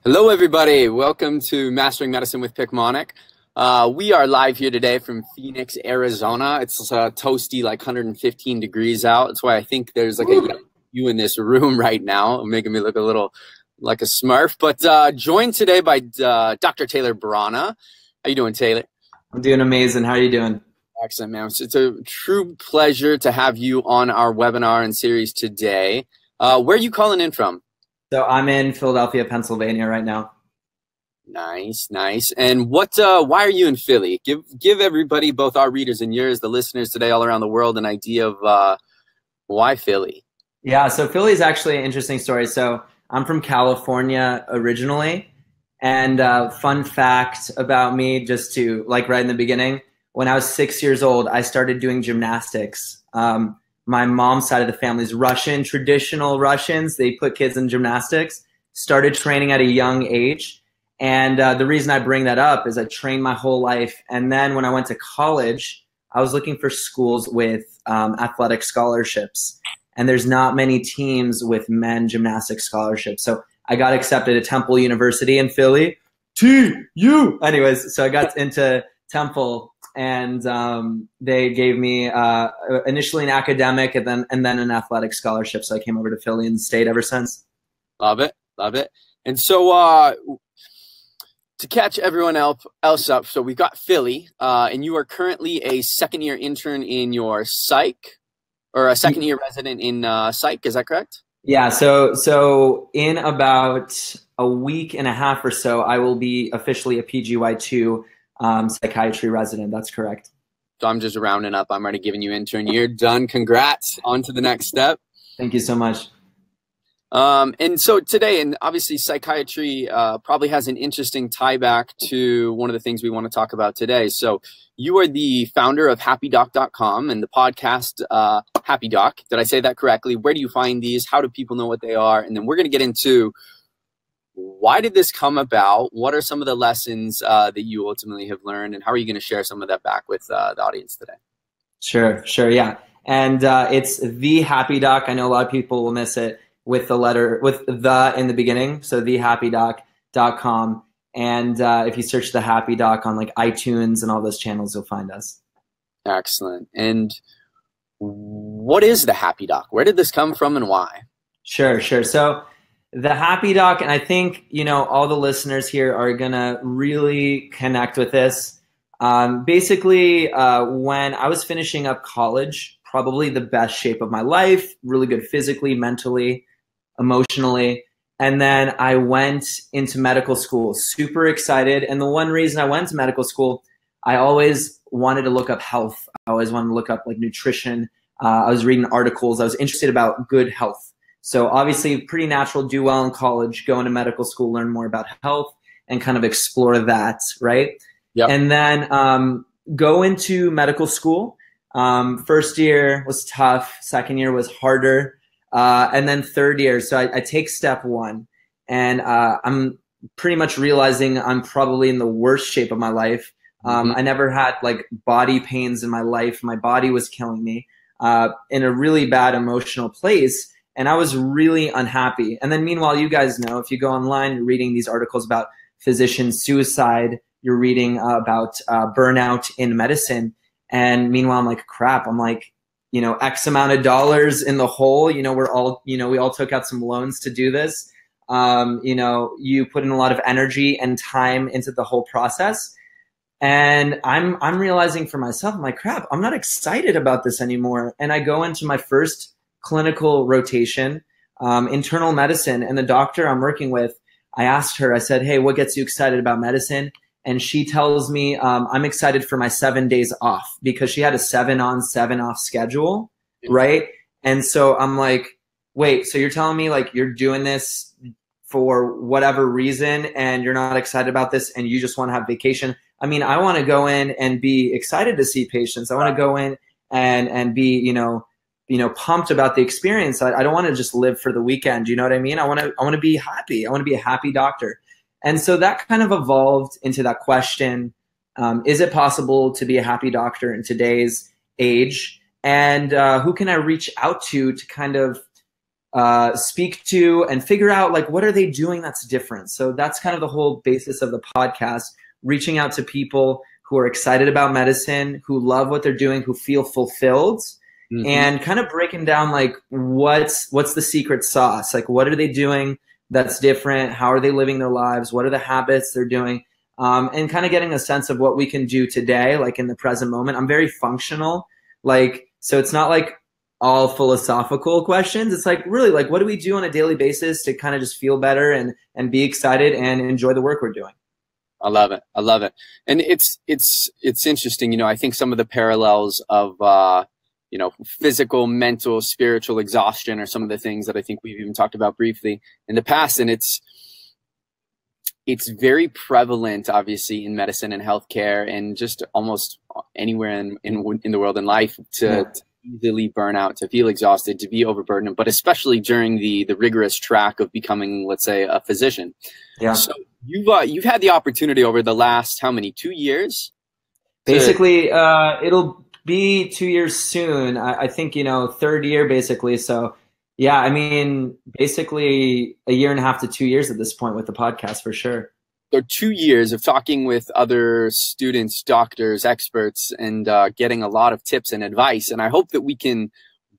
Hello, everybody. Welcome to Mastering Medicine with Picmonic. We are live here today from Phoenix, Arizona. It's toasty, like 115 degrees out. That's why I think there's like you in this room right now, making me look a little like a Smurf. But joined today by Dr. Taylor Brana. How you doing, Taylor? I'm doing amazing. How are you doing? Excellent, man. It's a true pleasure to have you on our webinar and series today. Where are you calling in from? So I'm in Philadelphia, Pennsylvania right now. Nice, nice. And why are you in Philly? Give everybody, both our readers and yours, the listeners today all around the world, an idea of why Philly. Yeah, so Philly is actually an interesting story. So I'm from California originally. And fun fact about me, just to like right in the beginning, when I was 6 years old, I started doing gymnastics. My mom's side of the family is Russian, traditional Russians. They put kids in gymnastics, started training at a young age. And the reason I bring that up is I trained my whole life. And then when I went to college, I was looking for schools with athletic scholarships. And there's not many teams with men gymnastics scholarships. So I got accepted at Temple University in Philly. TU! Anyways, so I got into Temple. And they gave me initially an academic and then an athletic scholarship. So I came over to Philly and stayed ever since. Love it, love it. And so to catch everyone else up, so we've got Philly, and you are currently a second-year intern in your psych, or a second-year resident in psych. Is that correct? Yeah. So in about a week and a half or so, I will be officially a PGY2. Psychiatry resident. That's correct. So I'm just rounding up. I'm already giving you intern year. Done. Congrats. On to the next step. Thank you so much. And so today, and obviously psychiatry probably has an interesting tie back to one of the things we want to talk about today. So you are the founder of happydoc.com and the podcast Happy Doc. Did I say that correctly? Where do you find these? How do people know what they are? And then we're going to get into why did this come about? What are some of the lessons that you ultimately have learned, and how are you going to share some of that back with the audience today? Sure, yeah. And it's the Happy Doc. I know a lot of people will miss it with the in the beginning. So thehappydoc.com. And if you search the Happy Doc on like iTunes and all those channels, you'll find us. Excellent. And what is the Happy Doc? Where did this come from and why? Sure. So the Happy Doc, and I think, all the listeners here are going to really connect with this. Basically, when I was finishing up college, probably the best shape of my life, really good physically, mentally, emotionally. And then I went into medical school, super excited. And the one reason I went to medical school, I always wanted to look up health. I always wanted to look up like nutrition. I was reading articles. I was interested about good health. So obviously pretty natural, do well in college, go into medical school, learn more about health and kind of explore that, right? Yep. And then go into medical school. First year was tough. Second year was harder. And then third year, so I take step one. And I'm pretty much realizing I'm probably in the worst shape of my life. I never had like body pains in my life. My body was killing me in a really bad emotional place. And I was really unhappy. And then meanwhile, you guys know, if you go online, you're reading these articles about physician suicide, you're reading about burnout in medicine. And meanwhile, I'm like, crap, I'm like, X amount of dollars in the hole, we're all, we all took out some loans to do this. You put in a lot of energy and time into the whole process. And I'm realizing for myself, I'm like, crap, I'm not excited about this anymore. And I go into my first clinical rotation, internal medicine, and the doctor I'm working with, I asked her, I said, hey, what gets you excited about medicine? And she tells me I'm excited for my 7 days off, because she had a 7 on, 7 off schedule, right? And so I'm like, wait, so you're telling me like you're doing this for whatever reason and you're not excited about this and you just want to have vacation? I mean, I want to go in and be excited to see patients. I want to go in and be, pumped about the experience. I don't want to just live for the weekend. You know what I mean? I want to be happy. I want to be a happy doctor. And so that kind of evolved into that question. Is it possible to be a happy doctor in today's age? And who can I reach out to kind of speak to and figure out like what are they doing that's different. So that's kind of the whole basis of the podcast, reaching out to people who are excited about medicine, who love what they're doing, who feel fulfilled, and kind of breaking down like what's the secret sauce, like what are they doing that's different, how are they living their lives, what are the habits they're doing, and kind of getting a sense of what we can do today, like in the present moment. I'm very functional, like, so it's not like all philosophical questions. It's like really like what do we do on a daily basis to kind of just feel better and be excited and enjoy the work we're doing. I love it. I love it. And it's interesting. You know, I think some of the parallels of, you know, physical, mental, spiritual exhaustion are some of the things that I think we've even talked about briefly in the past. And it's very prevalent, obviously, in medicine and healthcare and just almost anywhere in the world and life to easily burn out, to feel exhausted, to be overburdened, but especially during the rigorous track of becoming, let's say, a physician. Yeah. So you've had the opportunity over the last, how many, 2 years? Basically, it'll be 2 years soon. I think, you know, third year basically. So yeah, I mean, basically a year and a half to 2 years at this point with the podcast for sure. So 2 years of talking with other students, doctors, experts, and getting a lot of tips and advice. And I hope that we can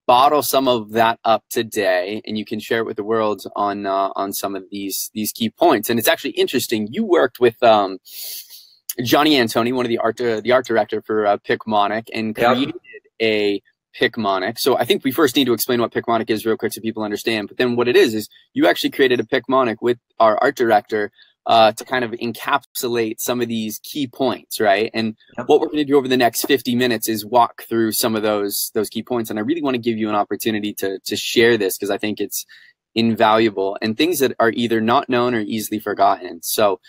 bottle some of that up today, and you can share it with the world on some of these key points. And it's actually interesting. You worked with Johnny Antoni, one of the art director for Picmonic, and created a Picmonic. So I think we first need to explain what Picmonic is real quick so people understand. But then what it is you actually created a Picmonic with our art director to kind of encapsulate some of these key points, right? And what we're going to do over the next 50 minutes is walk through some of those key points. And I really want to give you an opportunity to share this because I think it's invaluable and things that are either not known or easily forgotten. So,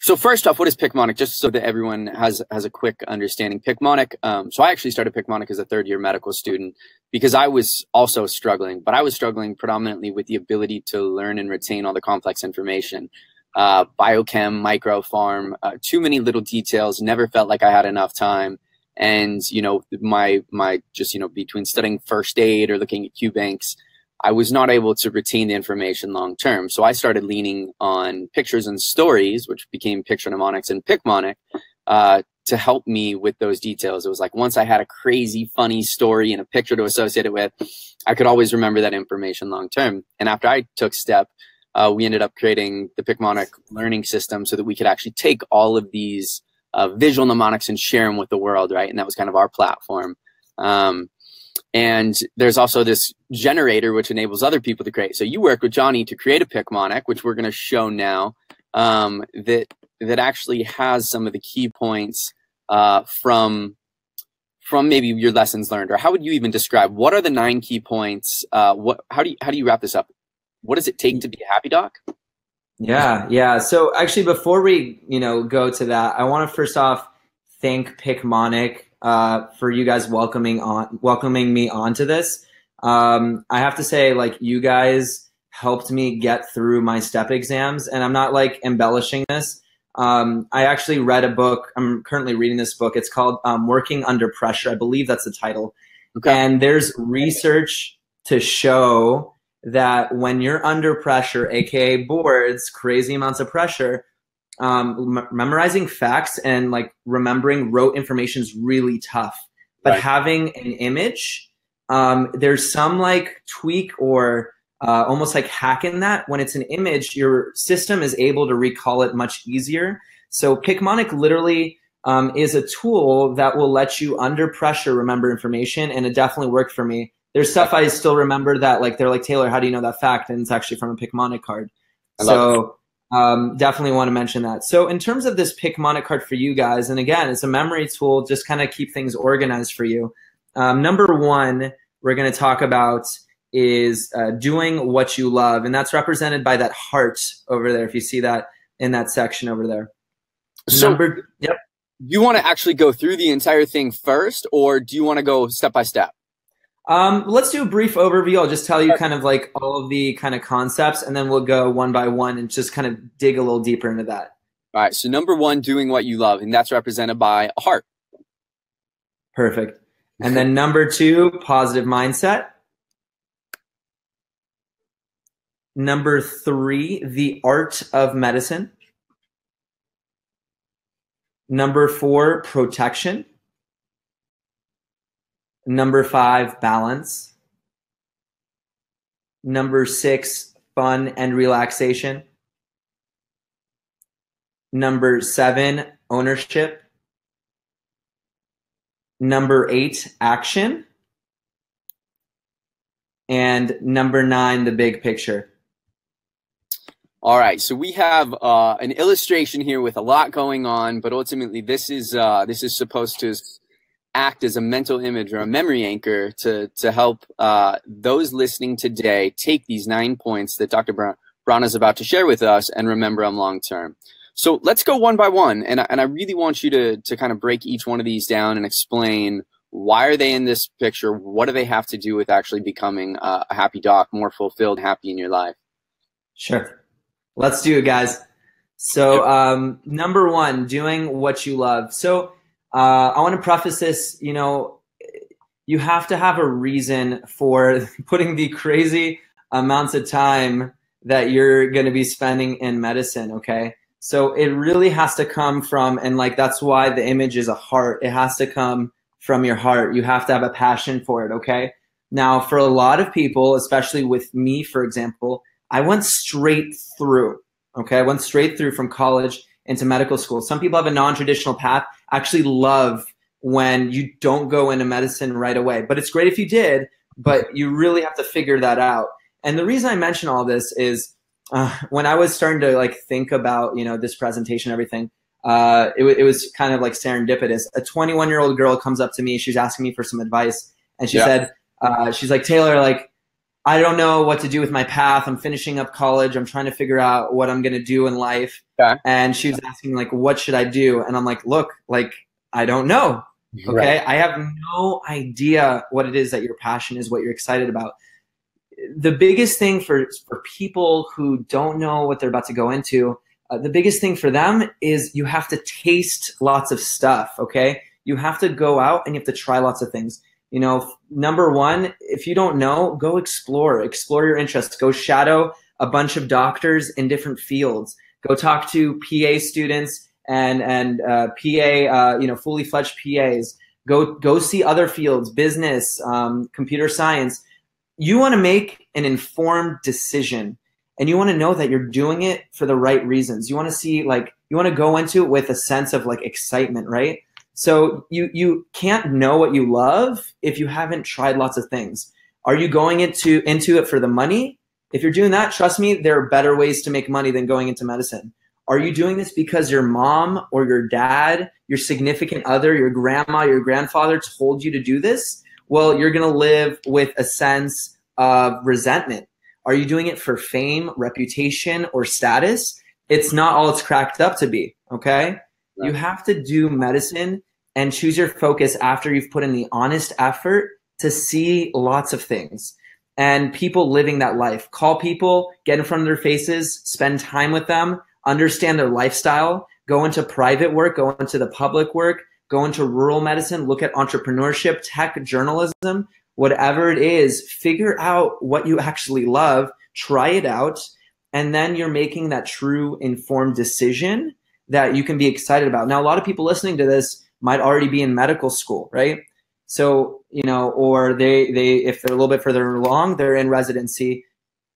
so first off, what is Picmonic? Just so that everyone has a quick understanding. Picmonic. So I actually started Picmonic as a third-year medical student because I was also struggling, but I was struggling predominantly with the ability to learn and retain all the complex information, biochem, micropharm, too many little details. Never felt like I had enough time, and you know, my just between studying first aid or looking at Q banks, I was not able to retain the information long term. So I started leaning on pictures and stories, which became Picture Mnemonics and Picmonic, to help me with those details. It was like once I had a crazy, funny story and a picture to associate it with, I could always remember that information long term. And after I took step, we ended up creating the Picmonic learning system so that we could actually take all of these visual mnemonics and share them with the world, right? And that was kind of our platform. And there's also this generator, which enables other people to create. So you worked with Johnny to create a Picmonic, which we're going to show now, that actually has some of the key points from maybe your lessons learned. Or how would you even describe, what are the 9 key points? How do you wrap this up? What does it take to be a happy doc? Yeah. So actually, before we go to that, I want to first off thank Picmonic for you guys welcoming me onto this. I have to say, like, you guys helped me get through my step exams, and I'm not like embellishing this. I actually read a book. I'm currently reading this book. It's called Working Under Pressure. I believe that's the title. Okay. And there's research to show that when you're under pressure, aka boards, crazy amounts of pressure, memorizing facts and like remembering rote information is really tough. But having an image, there's some like tweak or almost like hack in that. When it's an image, your system is able to recall it much easier. So Picmonic literally is a tool that will let you under pressure remember information, and it definitely worked for me. There's stuff I still remember that like they're like, Taylor, how do you know that fact? And it's actually from a Picmonic card. So definitely want to mention that. So in terms of this Picmonic card for you guys, and again, it's a memory tool, just kind of keep things organized for you. Number 1 we're going to talk about is doing what you love. And that's represented by that heart over there, if you see that in that section over there. So, you want to actually go through the entire thing first, or do you want to go step by step? Let's do a brief overview. I'll just tell you kind of like all of the kind of concepts, and then we'll go one by one and just kind of dig a little deeper into that. All right. So number 1, doing what you love, and that's represented by a heart. Perfect. And then number 2, positive mindset. Number 3, the art of medicine. Number 4, protection. Number 5, balance. Number 6, fun and relaxation. Number 7, ownership. Number 8, action. And number 9, the big picture. All right, so we have an illustration here with a lot going on, but ultimately this is supposed to act as a mental image or a memory anchor to help those listening today take these 9 points that Dr. Brana is about to share with us and remember them long term. So let's go one by one, and I really want you to kind of break each one of these down and explain why are they in this picture, what do they have to do with actually becoming a happy doc, more fulfilled, happy in your life. Sure. Let's do it, guys. So number 1, doing what you love. So I want to preface this, you have to have a reason for putting the crazy amounts of time that you're going to be spending in medicine, okay? So it really has to come from, and like that's why the image is a heart. It has to come from your heart. You have to have a passion for it, okay? Now, for a lot of people, especially with me, for example, I went straight through, okay? I went straight through from college into medical school. Some people have a non-traditional path. I actually love when you don't go into medicine right away, but it's great if you did, but you really have to figure that out. And the reason I mention all this is when I was starting to like think about, this presentation, everything, it was kind of like serendipitous. A 21-year-old girl comes up to me. She's asking me for some advice. And she said, she's like, Taylor, like, I don't know what to do with my path. I'm finishing up college. I'm trying to figure out what I'm going to do in life. Okay. And she was asking like, what should I do? And I'm like, look, like, I don't know. Okay. Right. I have no idea what it is that your passion is, what you're excited about. The biggest thing for people who don't know what they're about to go into, the biggest thing for them is you have to taste lots of stuff. Okay. You have to go out and you have to try lots of things. Number 1, if you don't know, go explore your interests, go shadow a bunch of doctors in different fields, go talk to PA students and PA, fully fledged PAs, go see other fields, business, computer science. You want to make an informed decision and you want to know that you're doing it for the right reasons. You want to see, like, you want to go into it with a sense of like excitement, right? So you can't know what you love if you haven't tried lots of things. Are you going into it for the money? If you're doing that, trust me, there are better ways to make money than going into medicine. Are you doing this because your mom or your dad, your significant other, your grandma, your grandfather told you to do this? Well, you're going to live with a sense of resentment. Are you doing it for fame, reputation, or status? It's not all it's cracked up to be, okay? Right. You have to do medicine and choose your focus after you've put in the honest effort to see lots of things and people living that life. Call people, get in front of their faces, spend time with them, understand their lifestyle, go into private work, go into the public work, go into rural medicine, look at entrepreneurship, tech, journalism, whatever it is, figure out what you actually love, try it out, and then you're making that true informed decision that you can be excited about. Now, a lot of people listening to this might already be in medical school, right? So, or they if they're a little bit further along, they're in residency.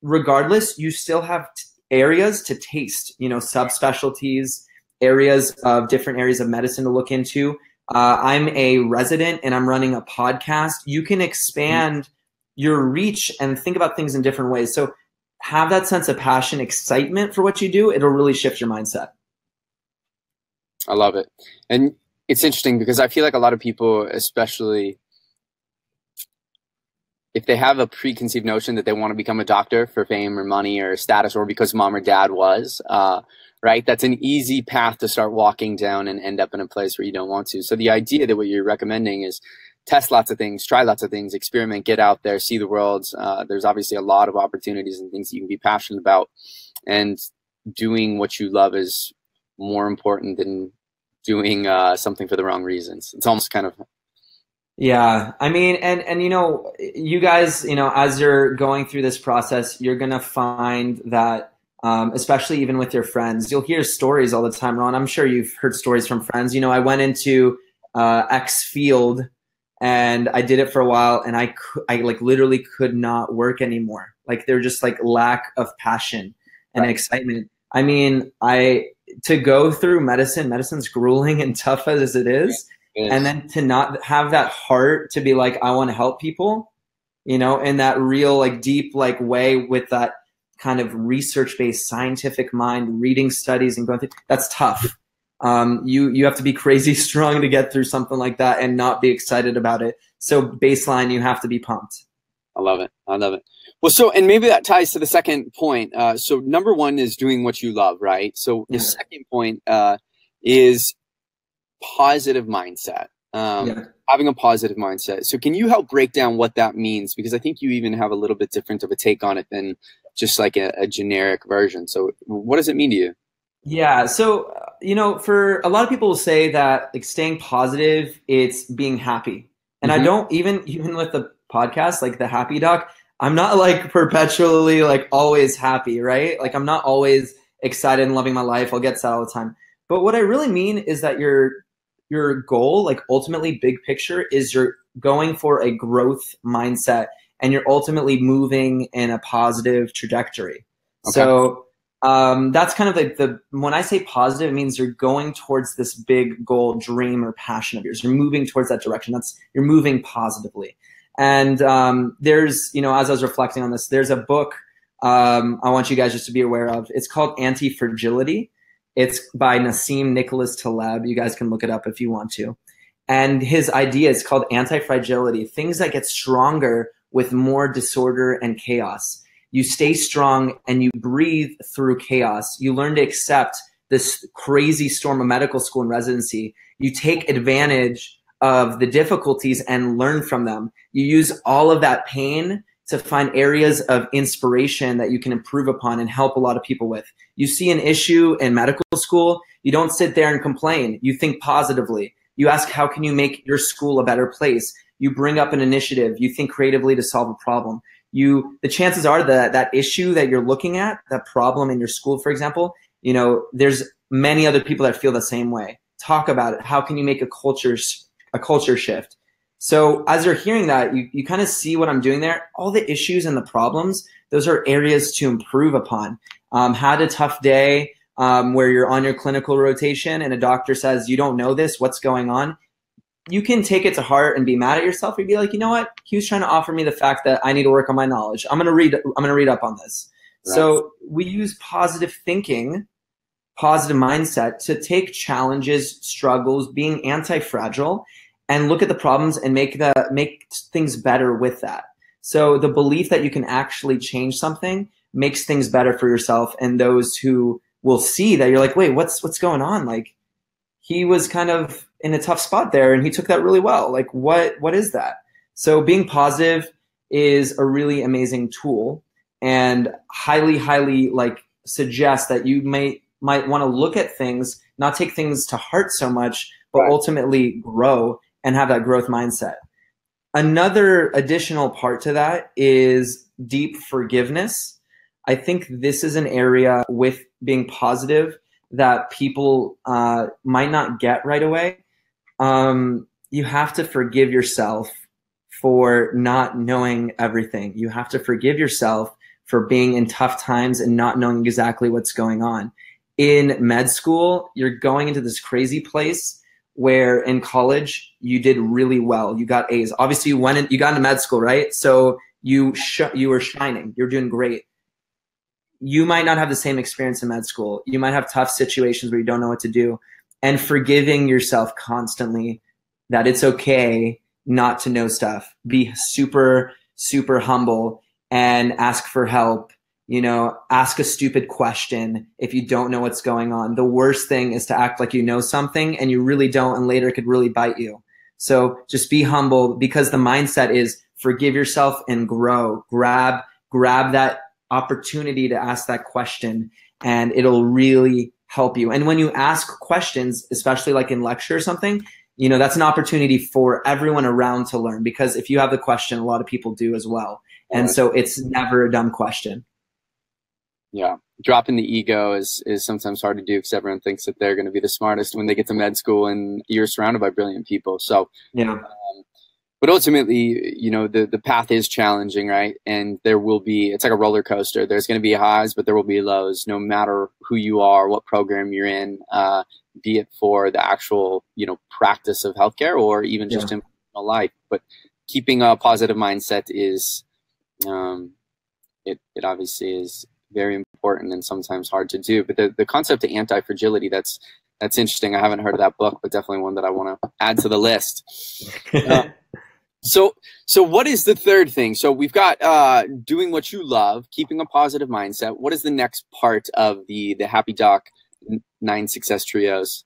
Regardless, you still have areas to taste, subspecialties, areas of different areas of medicine to look into. I'm a resident and I'm running a podcast. You can expand your reach and think about things in different ways. So have that sense of passion, excitement for what you do. It'll really shift your mindset. I love it. And it's interesting because I feel like a lot of people, especially if they have a preconceived notion that they want to become a doctor for fame or money or status or because mom or dad was, right? That's an easy path to start walking down and end up in a place where you don't want to. So the idea that what you're recommending is test lots of things, try lots of things, experiment, get out there, see the world. There's obviously a lot of opportunities and things that you can be passionate about, and doing what you love is more important than doing something for the wrong reasons. It's almost kind of Yeah, I mean, and you know, you guys, you know, as you're going through this process, you're gonna find that, especially even with your friends, you'll hear stories all the time, Ron. I'm sure you've heard stories from friends. You know, I went into X field and I did it for a while, and I like literally could not work anymore. Like they're just like lack of passion and Right. excitement. I mean, I to go through medicine's grueling and tough as it is, It and is. then to not have that heart to be like, I want to help people, you know, in that real like deep like way, with that kind of research based scientific mind, reading studies and going through, that's tough. You have to be crazy strong to get through something like that and not be excited about it. So baseline, you have to be pumped. I love it. I love it. Well, so, and maybe that ties to the second point. So number one is doing what you love, right? So the Yeah. second point is positive mindset. Yeah. Having a positive mindset. So can you help break down what that means? Because I think you even have a little bit different of a take on it than just like a generic version. So what does it mean to you? Yeah. So, you know, for a lot of people will say that like staying positive, it's being happy. And I Hmm. don't even with the podcast, like the happy doc, I'm not like perpetually like always happy, right? Like I'm not always excited and loving my life. I'll get sad all the time. But what I really mean is that your goal, like ultimately big picture, is you're going for a growth mindset and you're ultimately moving in a positive trajectory. Okay. So that's kind of like the when I say positive, it means you're going towards this big goal, dream, or passion of yours. You're moving towards that direction. That's you're moving positively. And there's, you know, as I was reflecting on this, there's a book I want you guys just to be aware of. It's called Anti-Fragility. It's by Nassim Nicholas Taleb. You guys can look it up if you want to. And his idea is called anti-fragility, things that get stronger with more disorder and chaos. You stay strong and you breathe through chaos. You learn to accept this crazy storm of medical school and residency. You take advantage of the difficulties and learn from them. You use all of that pain to find areas of inspiration that you can improve upon and help a lot of people with. You see an issue in medical school, you don't sit there and complain. You think positively. You ask, how can you make your school a better place? You bring up an initiative. You think creatively to solve a problem. The chances are that that issue that you're looking at, that problem in your school, for example, you know, there's many other people that feel the same way. Talk about it. How can you make a culture shift? So as you're hearing that, you kind of see what I'm doing there. All the issues and the problems, those are areas to improve upon. Had a tough day where you're on your clinical rotation and a doctor says, you don't know this, what's going on? You can take it to heart and be mad at yourself, or be like, you know what? He was trying to offer me the fact that I need to work on my knowledge. I'm gonna read up on this. Right. So we use positive thinking, positive mindset to take challenges, struggles, being anti-fragile, and look at the problems and make things better with that. So the belief that you can actually change something makes things better for yourself and those who will see that you're like, wait, what's going on? Like he was kind of in a tough spot there and he took that really well. Like what is that? So being positive is a really amazing tool, and highly like suggest that you might want to look at things, not take things to heart so much, but Right. ultimately grow and have that growth mindset. Another additional part to that is deep forgiveness. I think this is an area with being positive that people might not get right away. You have to forgive yourself for not knowing everything. You have to forgive yourself for being in tough times and not knowing exactly what's going on. In med school, you're going into this crazy place where in college you did really well. You got A's. Obviously, you got into med school, right? So you were shining. You're doing great. You might not have the same experience in med school. You might have tough situations where you don't know what to do, and forgiving yourself constantly that it's okay not to know stuff. Be super humble and ask for help. You know, ask a stupid question if you don't know what's going on. The worst thing is to act like you know something and you really don't, and later it could really bite you. So just be humble, because the mindset is forgive yourself and grow. Grab that opportunity to ask that question, and it'll really help you. And when you ask questions, especially like in lecture or something, that's an opportunity for everyone around to learn, because if you have the question, a lot of people do as well. And so it's never a dumb question. Yeah. Dropping the ego is sometimes hard to do because everyone thinks that they're going to be the smartest when they get to med school and you're surrounded by brilliant people. So, yeah. But ultimately, the path is challenging, right? And it's like a roller coaster. There's going to be highs, but there will be lows, no matter who you are, what program you're in, be it for the actual, practice of healthcare or even just in personal life. But keeping a positive mindset is, it obviously is very important and sometimes hard to do. But the concept of anti-fragility, that's interesting. I haven't heard of that book, but definitely one that I want to add to the list. So what is the third thing? So we've got doing what you love, keeping a positive mindset. What is the next part of the Happy Doc 9 Success Trios?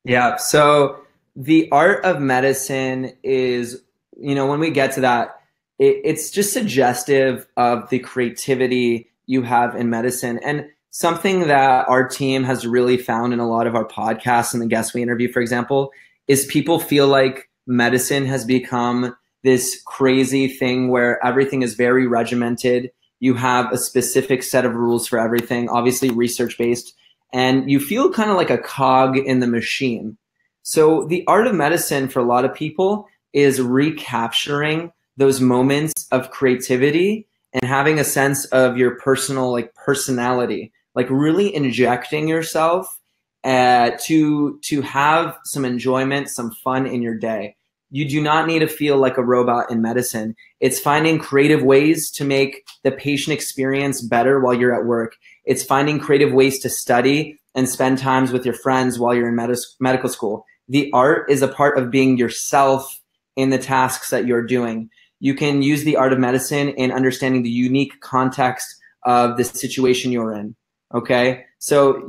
Yeah. So the art of medicine is, when we get to that, it's just suggestive of the creativity you have in medicine. And something that our team has really found in a lot of our podcasts and the guests we interview, for example, is people feel like medicine has become this crazy thing where everything is very regimented. You have a specific set of rules for everything, obviously research-based, and you feel kind of like a cog in the machine. So the art of medicine for a lot of people is recapturing those moments of creativity and having a sense of your personal personality, really injecting yourself to have some enjoyment, some fun in your day. You do not need to feel like a robot in medicine. It's finding creative ways to make the patient experience better while you're at work. It's finding creative ways to study and spend times with your friends while you're in medical school. The art is a part of being yourself in the tasks that you're doing. You can use the art of medicine in understanding the unique context of the situation you're in. Okay. So,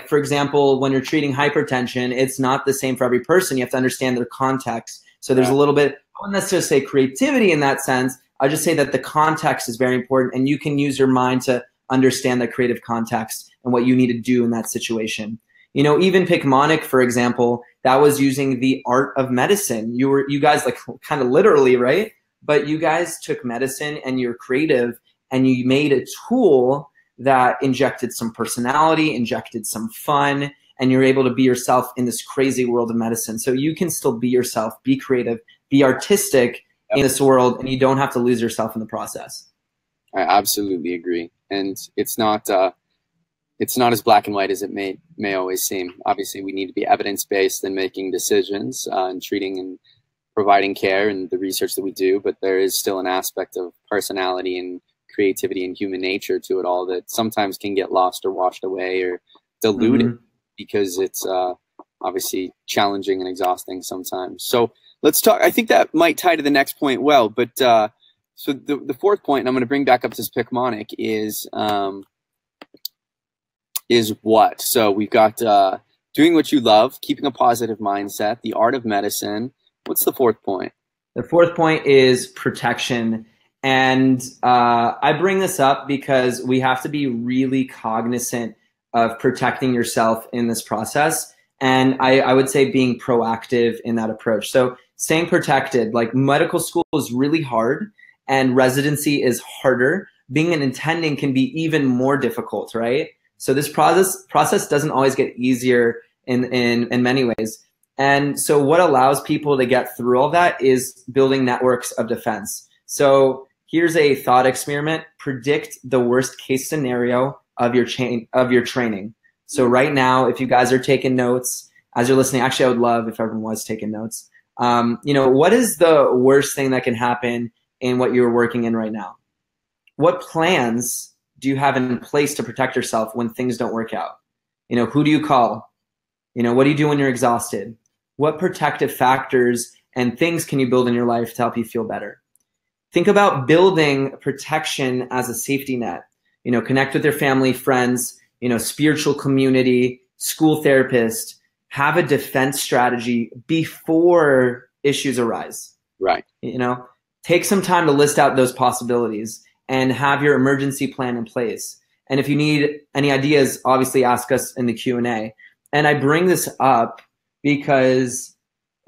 for example, when you're treating hypertension, it's not the same for every person. You have to understand their context. So there's a little bit, I wouldn't necessarily say creativity in that sense. I just say that the context is very important, and you can use your mind to understand the creative context and what you need to do in that situation. Even Picmonic, for example, that was using the art of medicine. You guys kind of literally, right? But you guys took medicine and you're creative and you made a tool that injected some personality, injected some fun, and you're able to be yourself in this crazy world of medicine. So you can still be yourself, be creative, be artistic in this world, and you don't have to lose yourself in the process. I absolutely agree. And it's not as black and white as it may always seem. Obviously, we need to be evidence-based in making decisions and treating and providing care and the research that we do, but there is still an aspect of personality and creativity and human nature to it all that sometimes can get lost or washed away or diluted because it's obviously challenging and exhausting sometimes. So let's talk. I think that might tie to the next point well, but so the fourth point, and I'm going to bring back up this Picmonic, is what? So we've got doing what you love, keeping a positive mindset, the art of medicine. What's the fourth point? The fourth point is protection. And I bring this up because we have to be really cognizant of protecting yourself in this process. And I would say being proactive in that approach. So staying protected, like medical school is really hard and residency is harder. Being an attending can be even more difficult, right? So this process doesn't always get easier in many ways. And so what allows people to get through all that is building networks of defense. So here's a thought experiment. Predict the worst case scenario of your training. So right now, if you guys are taking notes as you're listening, actually I would love if everyone was taking notes. What is the worst thing that can happen in what you're working in right now? What plans do you have in place to protect yourself when things don't work out? Who do you call? What do you do when you're exhausted? What protective factors and things can you build in your life to help you feel better? Think about building protection as a safety net. Connect with your family, friends, spiritual community, school therapist. Have a defense strategy before issues arise. Right. Take some time to list out those possibilities and have your emergency plan in place. And if you need any ideas, obviously ask us in the Q&A. And I bring this up because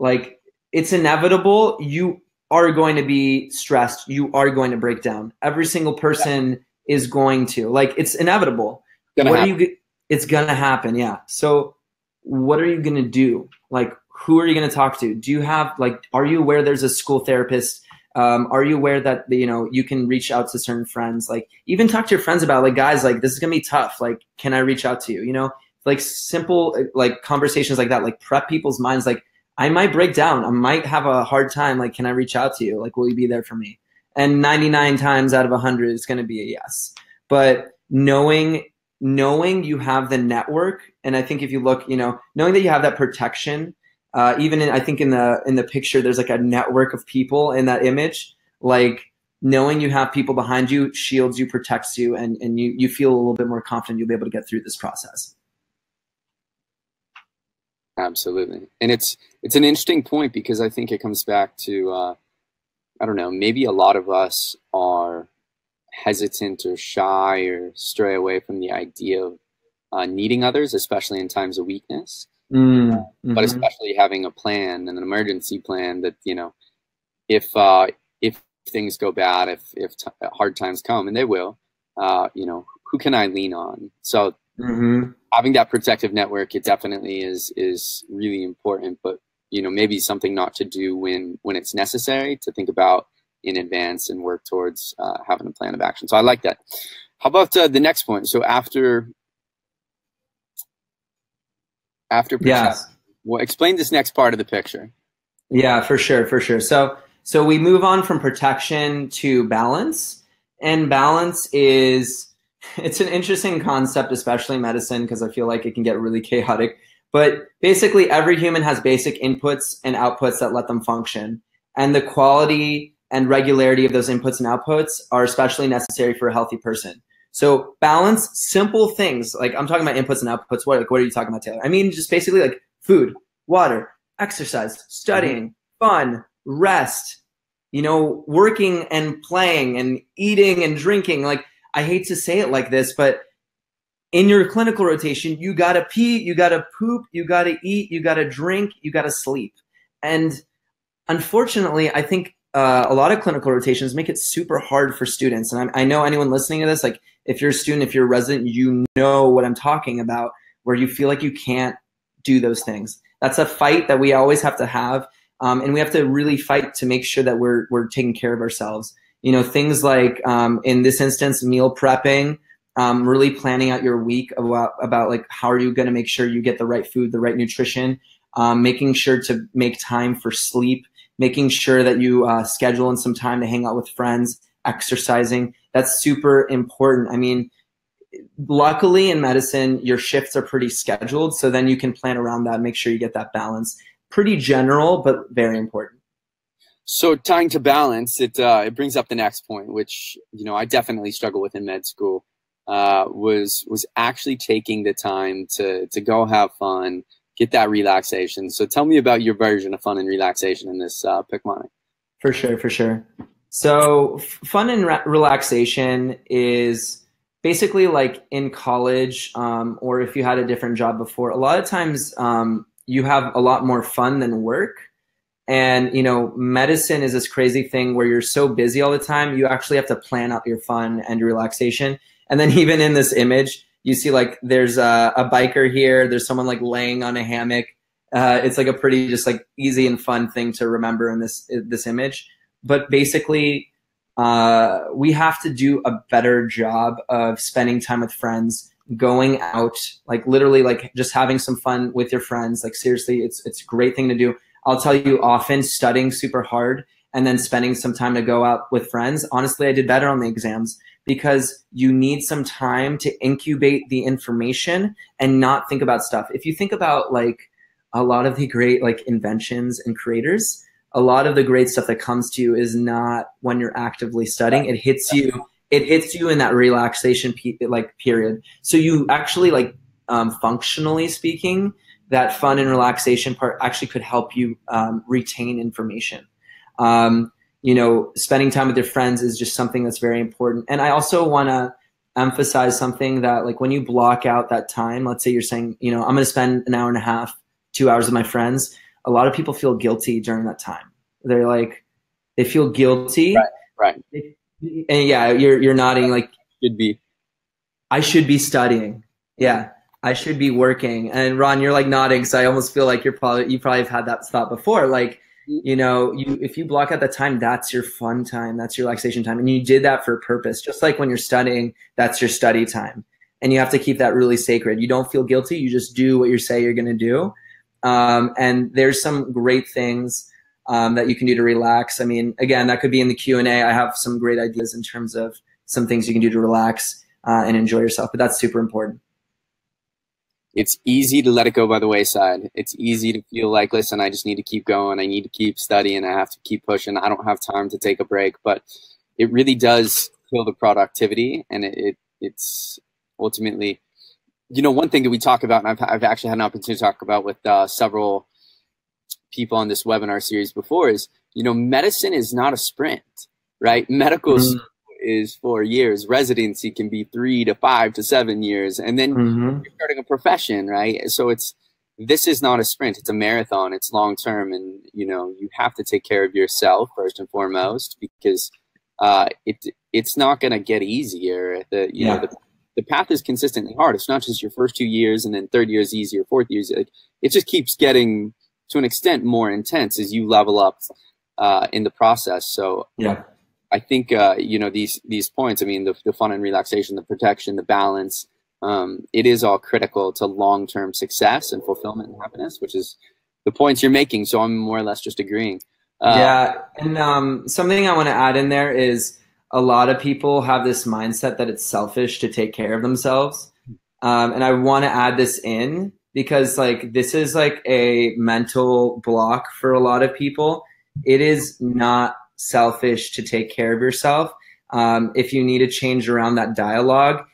like it's inevitable. You are going to be stressed. You are going to break down. Every single person is going to, like, it's inevitable. It's gonna happen. Yeah. So what are you gonna do? Like, who are you gonna talk to? Do you have, like, are you aware there's a school therapist? Are you aware that, you know, you can reach out to certain friends? Like, even talk to your friends about, like, guys, like, this is gonna be tough. Like, can I reach out to you? You know, like simple, like, conversations like that, like, prep people's minds. Like, I might break down. I might have a hard time. Like, can I reach out to you? Like, will you be there for me? And 99 times out of 100, it's going to be a yes. But knowing you have the network, and I think if you look, you know, knowing that you have that protection, even I think in the picture, there's like a network of people in that image. Like, knowing you have people behind you shields you, protects you, and you feel a little bit more confident you'll be able to get through this process. Absolutely. And it's an interesting point, because I think it comes back to, I don't know, maybe a lot of us are hesitant or shy or stray away from the idea of needing others, especially in times of weakness. But especially having a plan and an emergency plan that, you know, if things go bad, if hard times come, and they will, you know, who can I lean on? So having that protective network, it definitely is really important. But, you know, maybe something not to do when it's necessary, to think about in advance and work towards having a plan of action. So I like that. How about the next point? So after yes. Well, explain this next part of the picture. Yeah, for sure, for sure. So we move on from protection to balance, and balance is, it's an interesting concept, especially in medicine, because I feel like it can get really chaotic. But basically, every human has basic inputs and outputs that let them function, and the quality and regularity of those inputs and outputs are especially necessary for a healthy person. So balance, simple things, like I'm talking about inputs and outputs. What are you talking about, Taylor? I mean, just basically like food, water, exercise, studying, fun, rest, you know, working and playing and eating and drinking. Like, I hate to say it like this, but in your clinical rotation, you got to pee, you got to poop, you got to eat, you got to drink, you got to sleep. And unfortunately, I think a lot of clinical rotations make it super hard for students. And I know anyone listening to this, like, if you're a student, if you're a resident, you know what I'm talking about, where you feel like you can't do those things. That's a fight that we always have to have. And we have to really fight to make sure that we're taking care of ourselves. You know, things like, in this instance, meal prepping, really planning out your week about like, how are you going to make sure you get the right food, the right nutrition, making sure to make time for sleep, making sure that you schedule in some time to hang out with friends, exercising. That's super important. I mean, luckily in medicine, your shifts are pretty scheduled, so then you can plan around that, make sure you get that balance. Pretty general, but very important. So tying to balance, it brings up the next point, which, you know, I definitely struggle with in med school, was actually taking the time to go have fun, get that relaxation. So tell me about your version of fun and relaxation in this Picmonic. For sure, for sure. So fun and relaxation is basically like in college, or if you had a different job before, a lot of times you have a lot more fun than work. And, you know, medicine is this crazy thing where you're so busy all the time, you actually have to plan out your fun and your relaxation. And then even in this image, you see like there's a biker here, there's someone like laying on a hammock. It's like a pretty just like easy and fun thing to remember in this image. But basically, we have to do a better job of spending time with friends, going out, like literally like just having some fun with your friends. Like seriously, it's a great thing to do. I'll tell you, often studying super hard and then spending some time to go out with friends. Honestly, I did better on the exams because you need some time to incubate the information and not think about stuff. If you think about like a lot of the great like inventions and creators, a lot of the great stuff that comes to you is not when you're actively studying. It hits you in that relaxation period. So you actually like functionally speaking, that fun and relaxation part actually could help you retain information. You know, spending time with your friends is just something that's very important. And I also want to emphasize something that like when you block out that time, let's say you're saying, you know, I'm going to spend an hour and a half, 2 hours with my friends. a lot of people feel guilty during that time. They're like, they feel guilty. Right. And yeah, you're nodding like, Should be. I should be studying. Yeah. I should be working. And Ron, you're like nodding. So I almost feel like you probably have had that thought before. Like, you know, if you block out the time, that's your fun time. That's your relaxation time. And you did that for a purpose. Just like when you're studying, that's your study time. And you have to keep that really sacred. You don't feel guilty. You just do what you say you're going to do. And there's some great things that you can do to relax. I mean, again, that could be in the Q&A. I have some great ideas in terms of some things you can do to relax and enjoy yourself. But that's super important. It's easy to let it go by the wayside. It's easy to feel like, listen, I just need to keep going. I need to keep studying. I have to keep pushing. I don't have time to take a break. But it really does kill the productivity. And it's ultimately, you know, one thing that we talk about, and I've actually had an opportunity to talk about with several people on this webinar series before, is, you know, medicine is not a sprint, right? Medical school is 4 years. Residency can be 3 to 5 to 7 years. And then you're starting a profession, right? So this is not a sprint. It's a marathon. It's long term. And, you know, you have to take care of yourself first and foremost, because it's not going to get easier. You know, the path is consistently hard. It's not just your first 2 years and then third year is easier, fourth year is, it just keeps getting, to an extent, more intense as you level up in the process. So yeah, I think, you know, these points, I mean, the fun and relaxation, the protection, the balance, it is all critical to long-term success and fulfillment and happiness, which is the points you're making. So I'm more or less just agreeing. Yeah. And something I want to add in there is a lot of people have this mindset that it's selfish to take care of themselves. And I want to add this in because like this is like a mental block for a lot of people. It is not selfish to take care of yourself. If you need to change around that dialogue,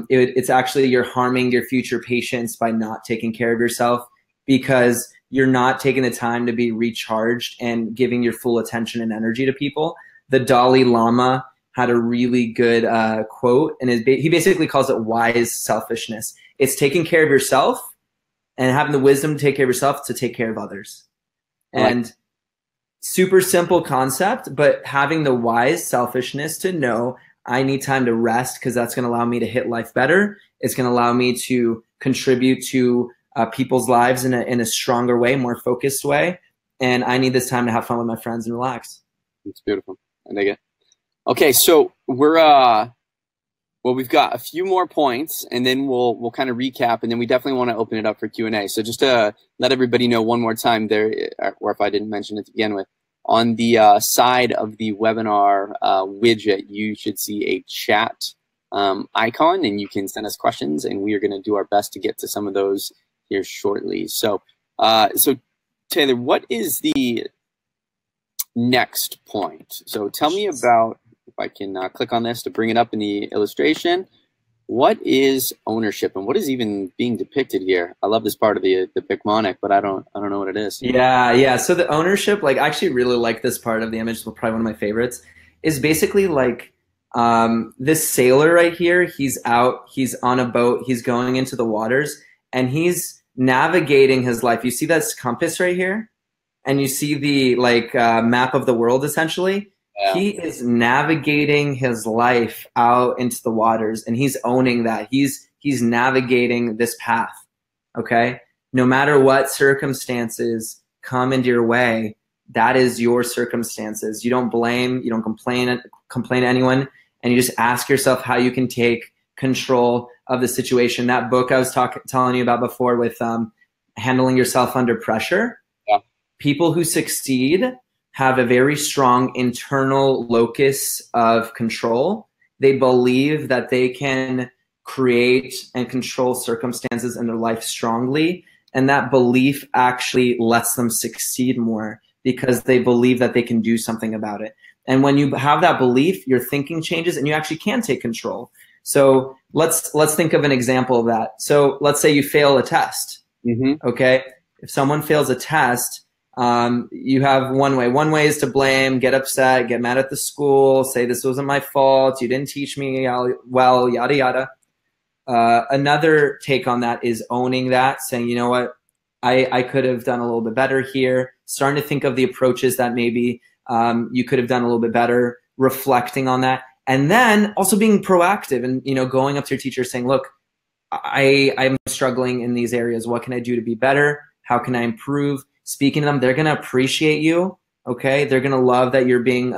it's actually you're harming your future patients by not taking care of yourself because you're not taking the time to be recharged and giving your full attention and energy to people. The Dalai Lama had a really good quote, and he basically calls it wise selfishness. It's taking care of yourself and having the wisdom to take care of yourself to take care of others. And super simple concept, but having the wise selfishness to know I need time to rest because that's going to allow me to hit life better. It's going to allow me to contribute to people's lives in a stronger way, more focused way. And I need this time to have fun with my friends and relax. It's beautiful. I dig it. Okay, so we're well, we've got a few more points, and then we'll kind of recap, and then we definitely want to open it up for Q&A. So just to let everybody know one more time there, or if I didn't mention it to begin with, on the side of the webinar widget, you should see a chat icon, and you can send us questions, and we are going to do our best to get to some of those here shortly. So, so Taylor, what is the next point? So tell me about, if I can click on this to bring it up in the illustration, what is ownership and what is even being depicted here? I love this part of the Picmonic, but I don't know what it is. Yeah. So the ownership, like I actually really like this part of the image, probably one of my favorites, is basically like this sailor right here, he's out, he's on a boat, he's going into the waters, and he's navigating his life. You see this compass right here? And you see the like map of the world, essentially. Yeah. He is navigating his life out into the waters, and he's owning that. He's navigating this path, okay? No matter what circumstances come into your way, that is your circumstances. You don't blame, you don't complain to anyone, and you just ask yourself how you can take control of the situation. That book I was telling you about before with handling yourself under pressure. Yeah. People who succeed have a very strong internal locus of control. They believe that they can create and control circumstances in their life strongly. And that belief actually lets them succeed more because they believe that they can do something about it. And when you have that belief, your thinking changes and you actually can take control. So let's think of an example of that. So let's say you fail a test. Mm-hmm. Okay. If someone fails a test, you have one way. One way is to blame, get upset, get mad at the school, say this wasn't my fault, you didn't teach me well, yada, yada. Another take on that is owning that, saying, you know what, I could have done a little bit better here. Starting to think of the approaches that maybe you could have done a little bit better, reflecting on that. And then also being proactive and, going up to your teacher saying, look, I'm struggling in these areas. What can I do to be better? How can I improve? Speaking to them, they're going to appreciate you. Okay. They're going to love that you're being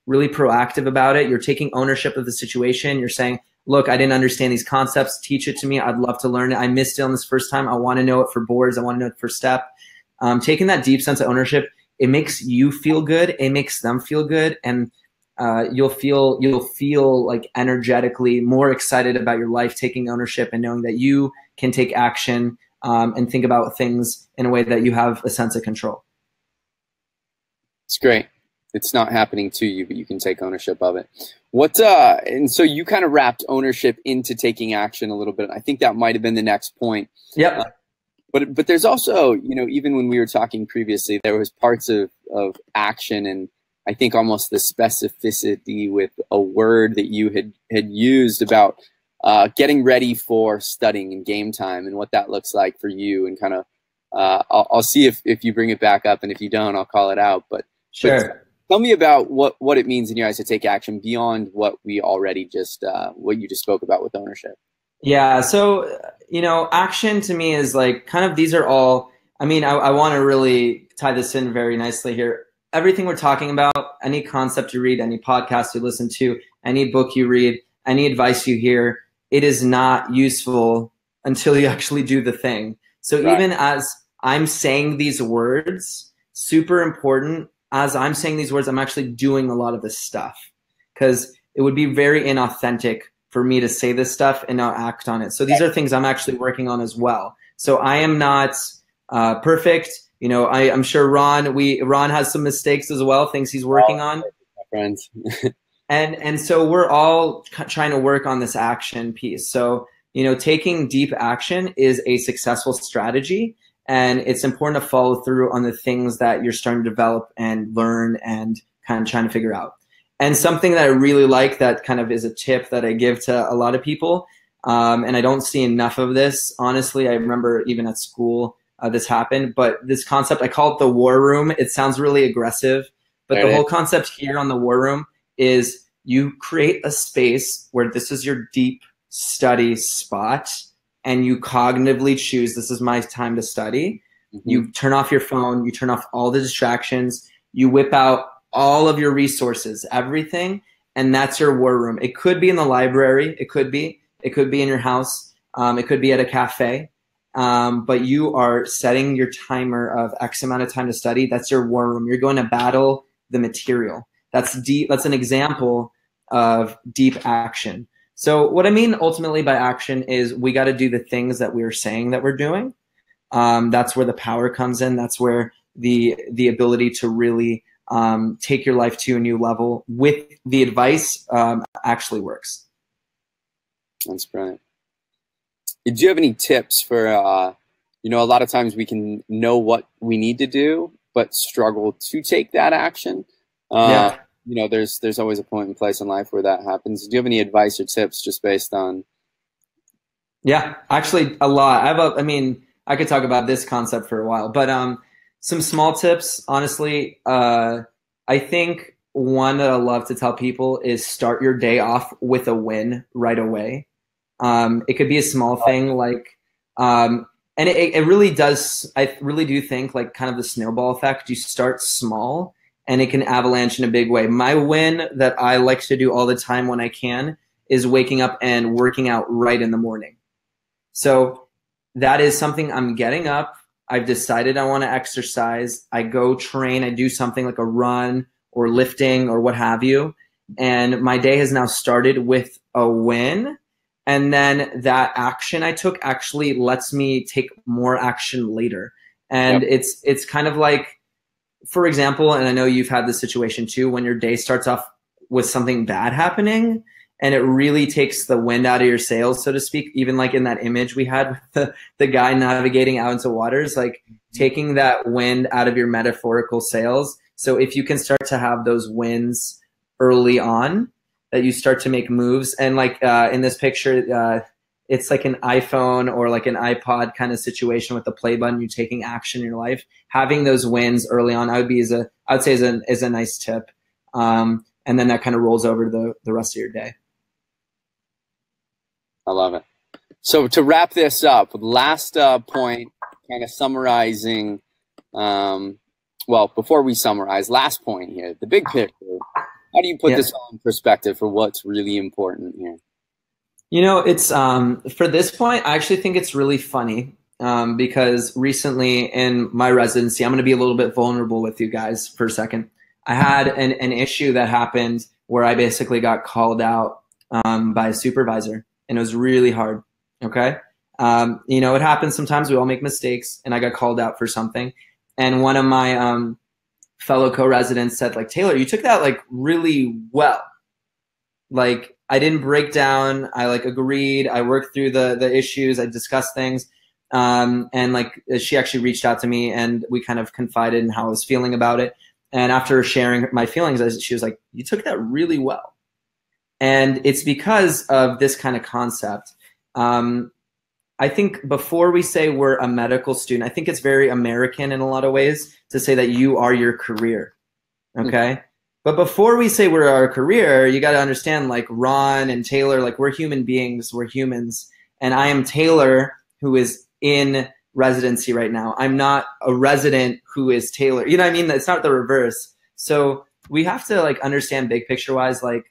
really proactive about it. You're taking ownership of the situation. You're saying, look, I didn't understand these concepts. Teach it to me. I'd love to learn it. I missed it on this first time. I want to know it for boards. I want to know it for STEP. Taking that deep sense of ownership, it makes you feel good. It makes them feel good. And you'll feel like energetically more excited about your life, taking ownership and knowing that you can take action and think about things in a way that you have a sense of control. It's great. It's not happening to you, but you can take ownership of it. And so you kind of wrapped ownership into taking action a little bit. I think that might have been the next point. Yep. But there's also, even when we were talking previously, there was parts of action, and I think almost the specificity with a word that you had used about getting ready for studying and game time and what that looks like for you, and kind of I'll see if you bring it back up, and if you don't, I'll call it out. But sure. Tell me about what it means in your eyes to take action beyond what we already what you just spoke about with ownership. Yeah. So, action to me is like kind of, these are all, I want to really tie this in very nicely here. Everything we're talking about, any concept you read, any podcast you listen to, any book you read, any advice you hear, it is not useful until you actually do the thing. So right. Even as I'm saying these words, super important, as I'm saying these words, I'm actually doing a lot of this stuff, because it would be very inauthentic for me to say this stuff and not act on it. So these are things I'm actually working on as well. So I am not perfect. I'm sure Ron has some mistakes as well, things he's working on. My friends. and so we're all trying to work on this action piece. So, taking deep action is a successful strategy. And it's important to follow through on the things that you're starting to develop and learn and kind of trying to figure out. And something that I really like that kind of is a tip that I give to a lot of people, and I don't see enough of this, honestly. I remember even at school this happened, but this concept, I call it the war room. It sounds really aggressive, but the whole concept here on the war room is you create a space where this is your deep study spot, and you cognitively choose, this is my time to study. Mm-hmm. You turn off your phone, you turn off all the distractions, you whip out all of your resources, everything, and that's your war room. It could be in the library, it could be in your house, it could be at a cafe, but you are setting your timer of X amount of time to study. That's your war room. You're going to battle the material. That's deep. That's an example of deep action. So what I mean ultimately by action is we got to do the things that we're saying that we're doing. That's where the power comes in. That's where the ability to really take your life to a new level with the advice actually works. That's brilliant. Did you have any tips for, a lot of times we can know what we need to do, but struggle to take that action? Yeah. There's always a point in place in life where that happens. Do you have any advice or tips just based on? Yeah, actually a lot. I could talk about this concept for a while, but some small tips, honestly. I think one that I love to tell people is start your day off with a win right away. It could be a small thing like, and it really does, I really do think like kind of the snowball effect. You start small and it can avalanche in a big way. My win that I like to do all the time when I can is waking up and working out right in the morning. So that is something I'm getting up. I've decided I want to exercise. I go train. I do something like a run or lifting or what have you. And my day has now started with a win. And then that action I took actually lets me take more action later. And yep. It's kind of like, for example, and I know you've had this situation too, when your day starts off with something bad happening and it really takes the wind out of your sails, so to speak, even like in that image we had with the guy navigating out into waters, like taking that wind out of your metaphorical sails. So if you can start to have those wins early on, that you start to make moves. And like in this picture, it's like an iPhone or like an iPod kind of situation with the play button, you're taking action in your life. Having those wins early on, I would say is a nice tip. And then that kind of rolls over to the rest of your day. I love it. So to wrap this up, last point, kind of summarizing, well, before we summarize, last point here, the big picture. How do you put this all in perspective for what's really important here? You know, it's for this point, I actually think it's really funny because recently in my residency, I'm going to be a little bit vulnerable with you guys for a second. I had an issue that happened where I basically got called out by a supervisor, and it was really hard. Okay. You know, it happens sometimes. We all make mistakes, and I got called out for something. And one of my fellow co-residents said, like, Taylor, you took that like really well. Like, I didn't break down. I like agreed. I worked through the issues. I discussed things. And like, she actually reached out to me, and we kind of confided in how I was feeling about it. And after sharing my feelings, she was like, you took that really well. And it's because of this kind of concept. I think before we say we're a medical student, I think it's very American in a lot of ways to say that you are your career. Okay. Mm-hmm. But before we say we're our career, you got to understand, like Ron and Taylor, like we're human beings, we're humans. And I am Taylor, who is in residency right now. I'm not a resident who is Taylor. You know what I mean? It's not the reverse. So we have to like understand big picture wise, like,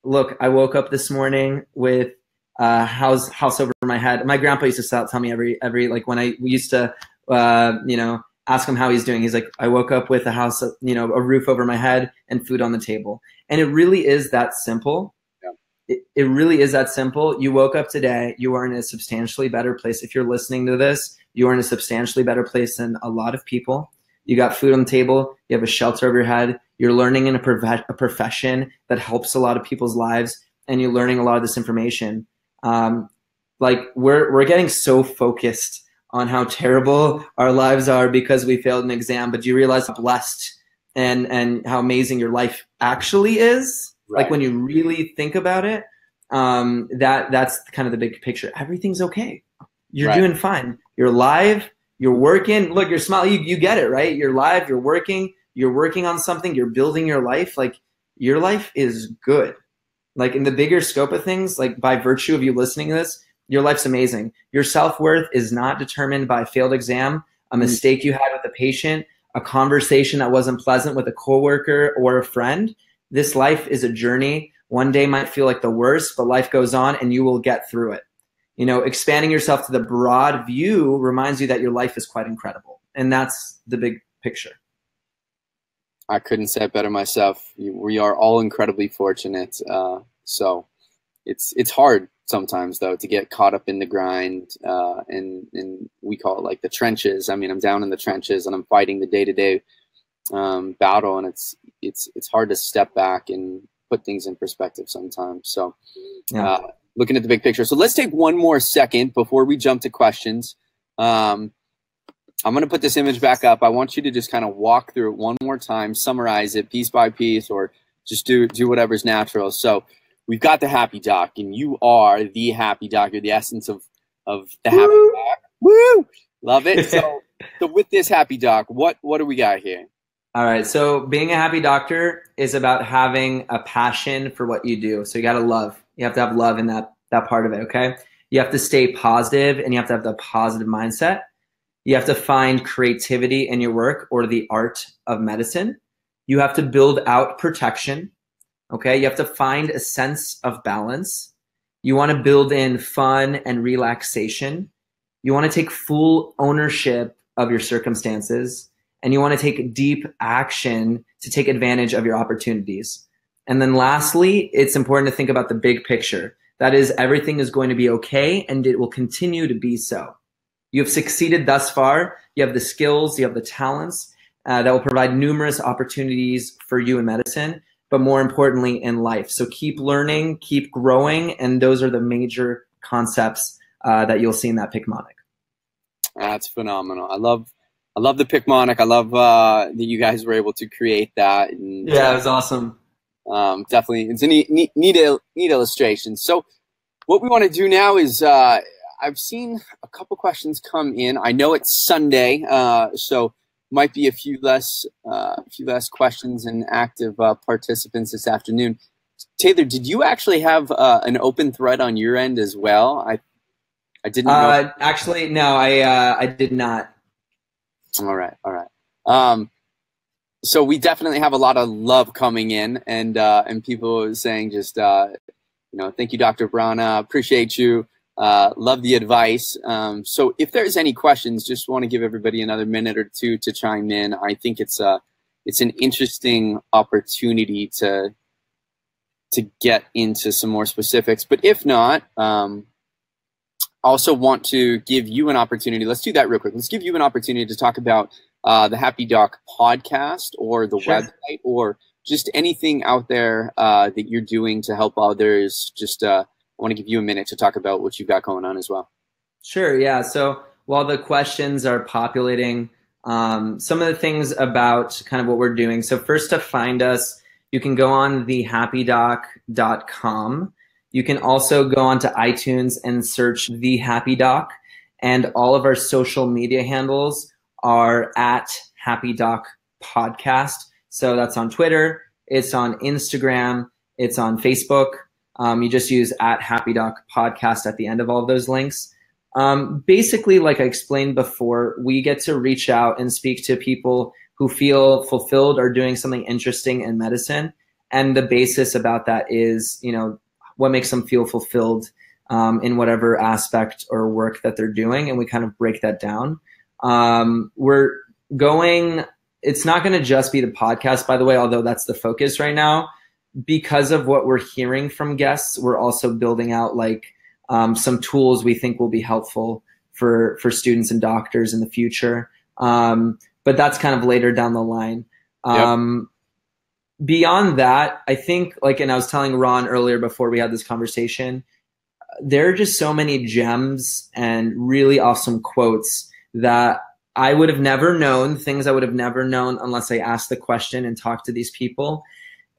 look, I woke up this morning with house over my head. My grandpa used to tell me every like when we used to, you know, ask him how he's doing. He's like, I woke up with a house, you know, a roof over my head and food on the table. And it really is that simple. Yeah. It really is that simple. You woke up today, you are in a substantially better place. If you're listening to this, you are in a substantially better place than a lot of people. You got food on the table, you have a shelter over your head, you're learning in a profession that helps a lot of people's lives, and you're learning a lot of this information. Like we're getting so focused on how terrible our lives are because we failed an exam, but do you realize how blessed and how amazing your life actually is? Right. Like when you really think about it, that's kind of the big picture. Everything's okay. You're doing fine. You're alive. You're working. Look, you're smiling. You get it, right? You're live. You're working. You're working on something. You're building your life. Like your life is good. Like in the bigger scope of things, like by virtue of you listening to this, your life's amazing. Your self-worth is not determined by a failed exam, a mistake you had with a patient, a conversation that wasn't pleasant with a coworker or a friend. This life is a journey. One day might feel like the worst, but life goes on and you will get through it. You know, expanding yourself to the broad view reminds you that your life is quite incredible. And that's the big picture. I couldn't say it better myself. We are all incredibly fortunate. So it's hard sometimes, though, to get caught up in the grind. And we call it like the trenches. I mean, I'm down in the trenches and I'm fighting the day-to-day battle. And it's hard to step back and put things in perspective sometimes. So looking at the big picture. So let's take one more second before we jump to questions. I'm going to put this image back up. I want you to just kind of walk through it one more time, summarize it piece by piece, or just do whatever's natural. So we've got the happy doc, and you are the happy doc. You're the essence of the happy doc. Woo! Love it. So with this happy doc, what do we got here? All right. So being a happy doctor is about having a passion for what you do. So you got to love. You have to have love in that part of it, okay? You have to stay positive, and you have to have the positive mindset. You have to find creativity in your work or the art of medicine. You have to build out protection, okay? You have to find a sense of balance. You want to build in fun and relaxation. You want to take full ownership of your circumstances, and you want to take deep action to take advantage of your opportunities. And then lastly, it's important to think about the big picture. That is, everything is going to be okay, and it will continue to be so. You have succeeded thus far. You have the skills, you have the talents that will provide numerous opportunities for you in medicine, but more importantly in life. So keep learning, keep growing, and those are the major concepts that you'll see in that Picmonic. That's phenomenal. I love the Picmonic. I love that you guys were able to create that. And, yeah, it was awesome. Definitely, it's a neat illustration. So what we want to do now is I've seen a couple questions come in. I know it's Sunday, so might be a few less questions and active participants this afternoon. Taylor, did you actually have an open thread on your end as well? I didn't know. Actually, no, I did not. All right. So we definitely have a lot of love coming in, and people saying just thank you, Dr. Brana, appreciate you, love the advice. So if there's any questions, just want to give everybody another minute or two to chime in. I think it's an interesting opportunity to get into some more specifics. But if not, also want to give you an opportunity. Let's do that real quick. Let's give you an opportunity to talk about the Happy Doc podcast or the website or just anything out there that you're doing to help others. Just I want to give you a minute to talk about what you've got going on as well. Sure. Yeah. So while the questions are populating, some of the things about kind of what we're doing. So first, to find us, you can go on thehappydoc.com. You can also go onto iTunes and search The Happy Doc, and all of our social media handles are at Happy Doc Podcast. So that's on Twitter, it's on Instagram, it's on Facebook. You just use at Happy Doc Podcast at the end of all of those links. Basically, like I explained before, we get to reach out and speak to people who feel fulfilled or doing something interesting in medicine. And the basis about that is, what makes them feel fulfilled in whatever aspect or work that they're doing. And we kind of break that down. It's not going to just be the podcast, by the way, although that's the focus right now. Because of what we're hearing from guests, we're also building out some tools we think will be helpful for students and doctors in the future. But that's kind of later down the line. Beyond that, I think, and I was telling Ron earlier before we had this conversation, there are just so many gems and really awesome quotes that I would have never known, things I would have never known unless I asked the question and talked to these people.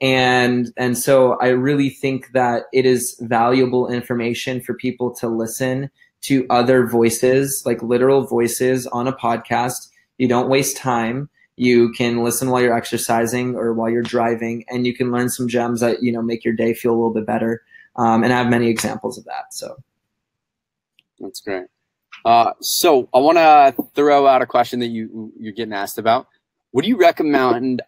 And so I really think that it is valuable information for people to listen to other voices, like literal voices on a podcast. You don't waste time. You can listen while you're exercising or while you're driving, and you can learn some gems that, make your day feel a little bit better. And I have many examples of that. So that's great. So I want to throw out a question that you're getting asked about. What do you recommend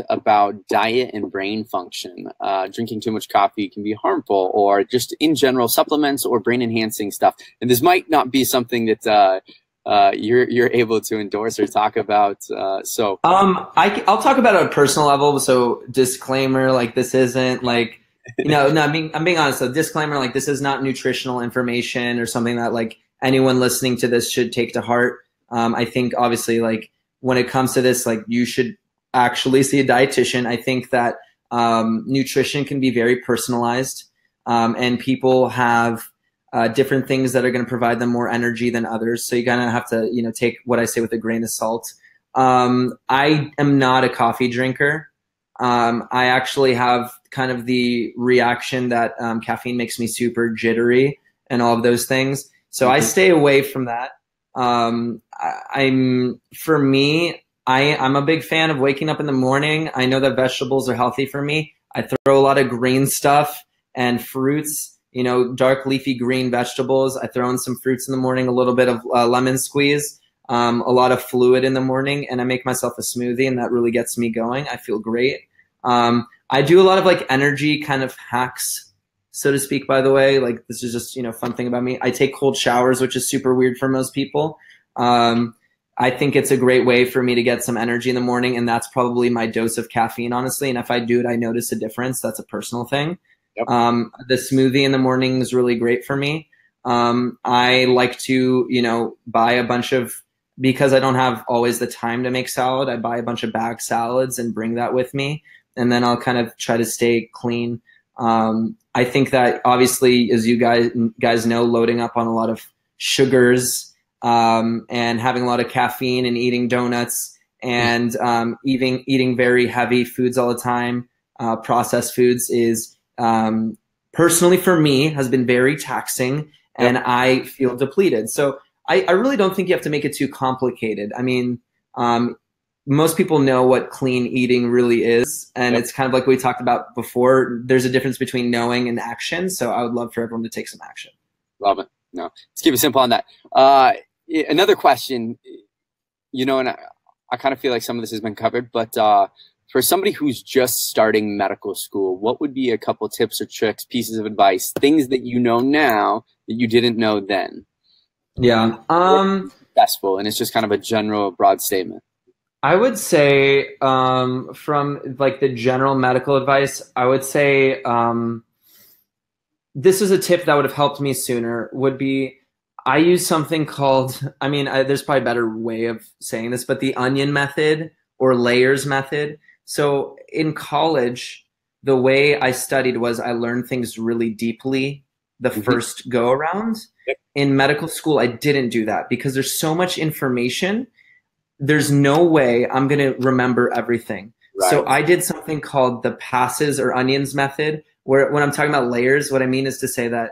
about diet and brain function? Drinking too much coffee can be harmful, or just in general supplements or brain enhancing stuff. And this might not be something that you're able to endorse or talk about. I'll talk about it on a personal level. So disclaimer, this isn't no, I'm being honest. So disclaimer, this is not nutritional information or something that anyone listening to this should take to heart. I think obviously when it comes to this, you should actually see a dietitian. I think that nutrition can be very personalized, and people have different things that are going to provide them more energy than others. So you kind of have to, take what I say with a grain of salt. I am not a coffee drinker. I actually have kind of the reaction that caffeine makes me super jittery and all of those things. So I stay away from that. I'm a big fan of waking up in the morning. I know that vegetables are healthy for me. I throw a lot of green stuff and fruits, dark leafy green vegetables. I throw in some fruits in the morning, a little bit of lemon squeeze, a lot of fluid in the morning, and I make myself a smoothie, and that really gets me going. I feel great. I do a lot of energy kind of hacks, so to speak, by the way. This is just, fun thing about me. I take cold showers, which is super weird for most people. I think it's a great way for me to get some energy in the morning, and that's probably my dose of caffeine, honestly. And if I do it, I notice a difference. That's a personal thing. Yep. The smoothie in the morning is really great for me. I like to, buy a bunch of, because I don't have always the time to make salad, I buy a bunch of bag salads and bring that with me. And then I'll kind of try to stay clean. I think that obviously, as you guys know, loading up on a lot of sugars, and having a lot of caffeine and eating donuts and eating very heavy foods all the time, processed foods, is personally for me has been very taxing, and I feel depleted. So I really don't think you have to make it too complicated. I mean, most people know what clean eating really is, and it's kind of like we talked about before. There's a difference between knowing and action. So I would love for everyone to take some action. Love it. No, let's keep it simple on that. Another question, you know, and I kind of feel like some of this has been covered, but for somebody who's just starting medical school, what would be a couple tips or tricks, pieces of advice, things that you know now that you didn't know then? Yeah. Successful, and it's just kind of a general broad statement. I would say from like the general medical advice, I would say this is a tip that would have helped me sooner, would be I use something called, I mean, there's probably a better way of saying this, but the onion method or layers method. So in college, the way I studied was I learned things really deeply the first go around. In medical school, I didn't do that because there's so much information. There's no way I'm going to remember everything. Right. So I did something called the passes or onions method, where when I'm talking about layers, what I mean is to say that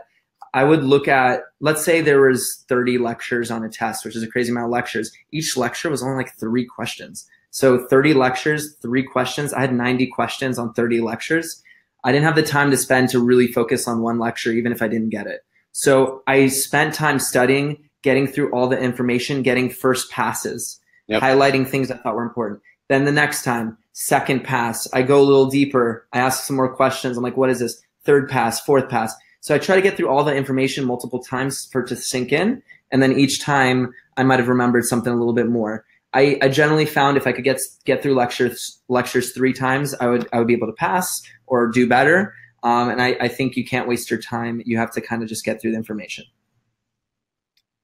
I would look at, let's say there was 30 lectures on a test, which is a crazy amount of lectures. Each lecture was only like 3 questions. So 30 lectures, 3 questions. I had 90 questions on 30 lectures. I didn't have the time to spend to really focus on one lecture, even if I didn't get it. So I spent time studying, getting through all the information, getting first passes, highlighting things I thought were important. Then the next time, second pass, I go a little deeper. I ask some more questions. I'm like, what is this? Third pass, fourth pass. So I try to get through all the information multiple times for it to sink in. And then each time I might have remembered something a little bit more. I generally found if I could get through lectures 3 times, I would be able to pass or do better. And I think you can't waste your time. You have to kind of just get through the information.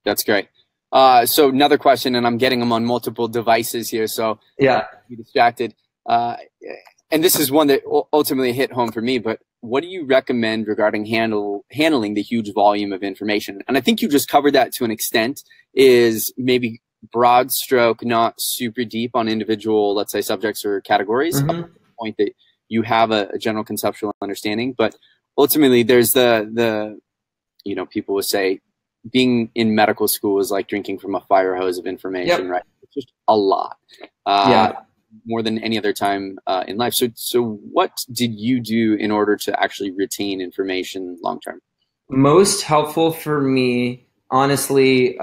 That's great. So another question, and I'm getting them on multiple devices here, so be distracted. And this is one that ultimately hit home for me, but what do you recommend regarding handling the huge volume of information? And I think you just covered that to an extent, is maybe broad stroke, not super deep on individual, let's say, subjects or categories, up to the point that you have a general conceptual understanding. But ultimately, there's the you know, people would say being in medical school is like drinking from a fire hose of information, right? It's just a lot. More than any other time in life. So what did you do in order to actually retain information long term? Most helpful for me, honestly,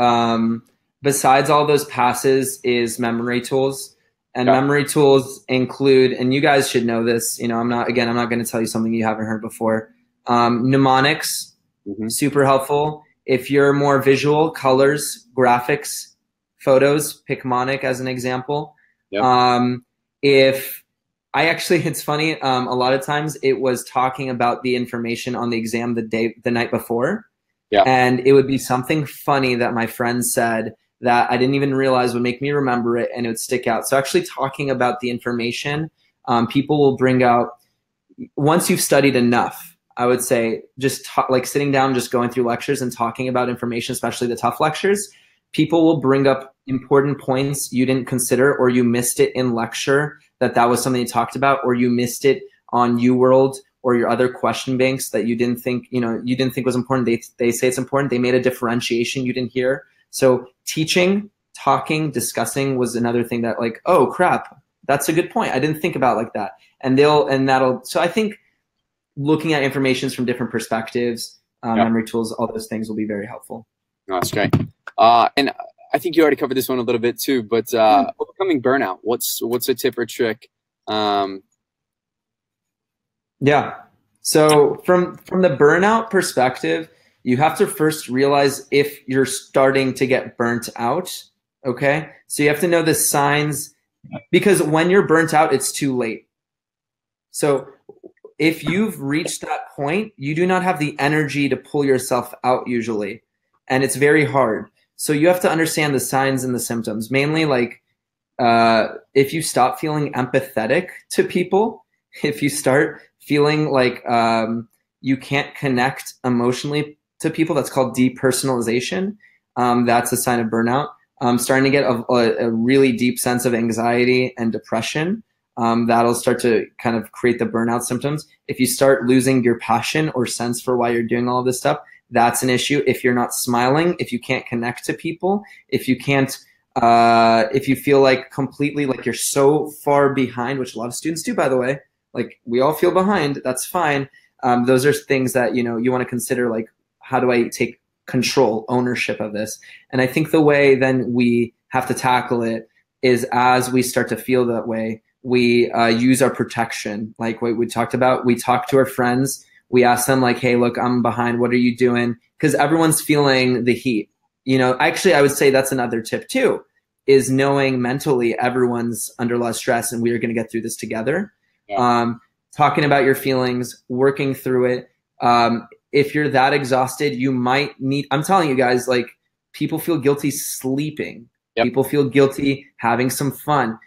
besides all those passes, is memory tools. And memory tools include, and you guys should know this, you know, I'm not going to tell you something you haven't heard before. Mnemonics, super helpful. If you're more visual, colors, graphics, photos, pick mnemonic as an example. If I actually, it's funny, a lot of times it was talking about the information on the exam the night before. And it would be something funny that my friend said that I didn't even realize would make me remember it, and it would stick out. So actually talking about the information, people will bring out, once you've studied enough, I would say just like sitting down, just going through lectures and talking about information, especially the tough lectures, people will bring up important points you didn't consider, or you missed it in lecture, that was something you talked about, or you missed it on UWorld or your other question banks that you didn't think was important. They say it's important. They made a differentiation you didn't hear. So teaching, talking, discussing was another thing that, like, oh crap, that's a good point. I didn't think about it like that. So I think looking at information from different perspectives, memory tools, all those things will be very helpful. No, that's great. And I think you already covered this one a little bit too, but overcoming burnout, what's a tip or trick? So from the burnout perspective, you have to first realize if you're starting to get burnt out. Okay. So you have to know the signs, because when you're burnt out, it's too late. So if you've reached that point, you do not have the energy to pull yourself out usually. And it's very hard. So you have to understand the signs and the symptoms, mainly like if you stop feeling empathetic to people, if you start feeling like you can't connect emotionally to people, that's called depersonalization. That's a sign of burnout. Starting to get a really deep sense of anxiety and depression. that'll start to kind of create the burnout symptoms. If you start losing your passion or sense for why you're doing all of this stuff, that's an issue. If you're not smiling, if you can't connect to people, if you can't, if you feel like completely like you're so far behind, which a lot of students do, by the way, like we all feel behind, that's fine. Those are things that, you know, you want to consider, like, how do I take control, ownership of this? And I think the way then we have to tackle it is, as we start to feel that way, we use our protection. Like what we talked about, we talk to our friends, we ask them like, hey, look, I'm behind, what are you doing? Because everyone's feeling the heat. You know, actually, I would say that's another tip too, is knowing mentally everyone's under a lot of stress and we are going to get through this together. Yeah. Talking about your feelings, working through it. If you're that exhausted, you might need, I'm telling you guys, like, people feel guilty sleeping. Yep. People feel guilty having some fun.